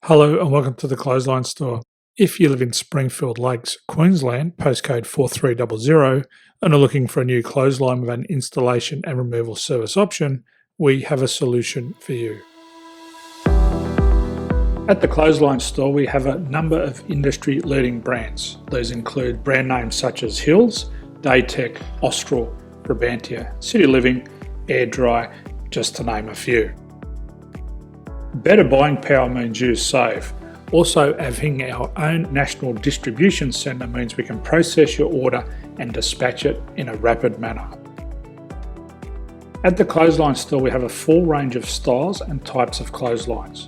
Hello and welcome to the Clothesline Store. If you live in Springfield Lakes, Queensland, postcode 4300, and are looking for a new clothesline with an installation and removal service option, we have a solution for you. At the Clothesline Store, we have a number of industry-leading brands. These include brand names such as Hills, Daytech, Austral, Brabantia, City Living, Air Dry, just to name a few. Better buying power means you save. Also, having our own national distribution centre means we can process your order and dispatch it in a rapid manner. At the Clothesline Store, we have a full range of styles and types of clotheslines.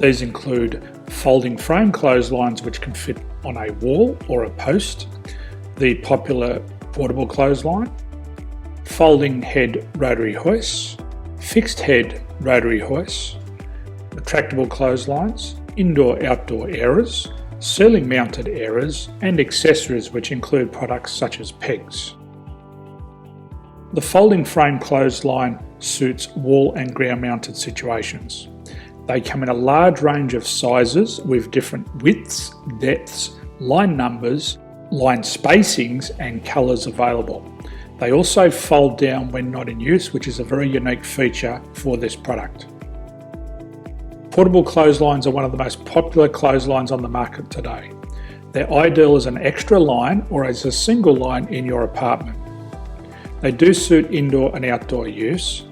These include folding frame clotheslines which can fit on a wall or a post, the popular portable clothesline, folding head rotary hoists, fixed head rotary hoists, retractable clotheslines, indoor-outdoor airers, ceiling mounted airers, and accessories which include products such as pegs. The folding frame clothesline suits wall and ground mounted situations. They come in a large range of sizes with different widths, depths, line numbers, line spacings and colours available. They also fold down when not in use, which is a very unique feature for this product. Portable clotheslines are one of the most popular clotheslines on the market today. They're ideal as an extra line or as a single line in your apartment. They do suit indoor and outdoor use.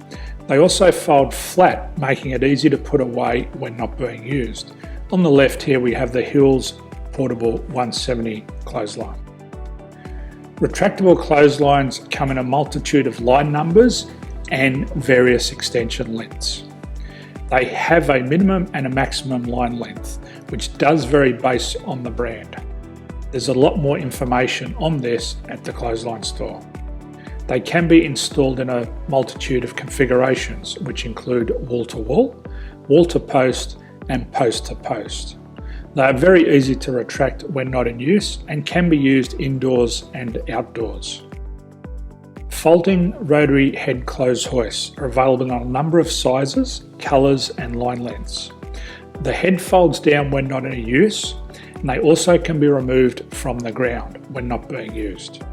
They also fold flat, making it easy to put away when not being used. On the left here we have the Hills Portable 170 clothesline. Retractable clotheslines come in a multitude of line numbers and various extension lengths. They have a minimum and a maximum line length, which does vary based on the brand. There's a lot more information on this at the Clothesline Store. They can be installed in a multitude of configurations, which include wall-to-wall, wall-to-post, and post-to-post. They are very easy to retract when not in use and can be used indoors and outdoors. Folding rotary head clothes hoists are available on a number of sizes, colours and line lengths. The head folds down when not in use, and they also can be removed from the ground when not being used.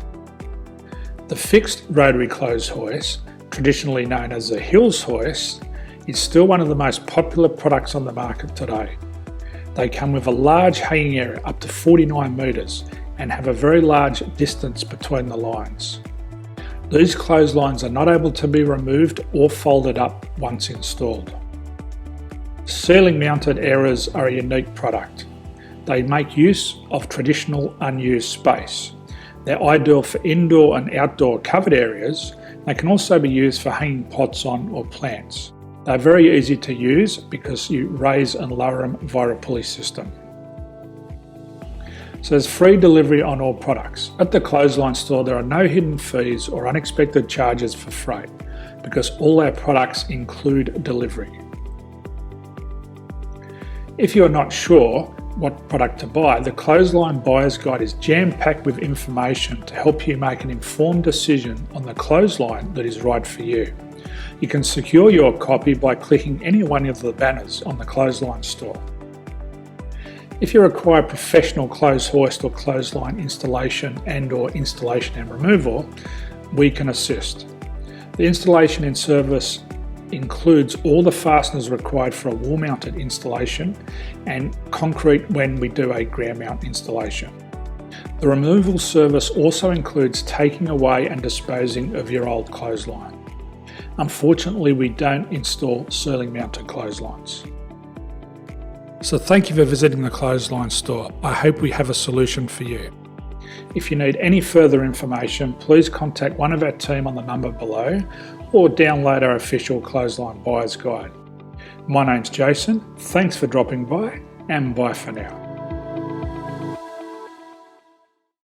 The fixed rotary clothes hoist, traditionally known as the Hills hoist, is still one of the most popular products on the market today. They come with a large hanging area up to 49 metres and have a very large distance between the lines. These clotheslines are not able to be removed or folded up once installed. Ceiling mounted airers are a unique product. They make use of traditional unused space. They're ideal for indoor and outdoor covered areas. They can also be used for hanging pots on or plants. They're very easy to use because you raise and lower them via a pulley system. So there's free delivery on all products. At the Clothesline Store, there are no hidden fees or unexpected charges for freight because all our products include delivery. If you're not sure what product to buy, the Clothesline Buyer's Guide is jam-packed with information to help you make an informed decision on the clothesline that is right for you. You can secure your copy by clicking any one of the banners on the Clothesline Store. If you require professional clothes hoist or clothesline installation and/or installation and removal, we can assist. The installation and service includes all the fasteners required for a wall-mounted installation and concrete when we do a ground mount installation. The removal service also includes taking away and disposing of your old clothesline. Unfortunately, we don't install ceiling mounted clotheslines. So thank you for visiting the Clothesline Store. I hope we have a solution for you. If you need any further information, please contact one of our team on the number below or download our official Clothesline Buyer's Guide. My name's Jason, thanks for dropping by and bye for now.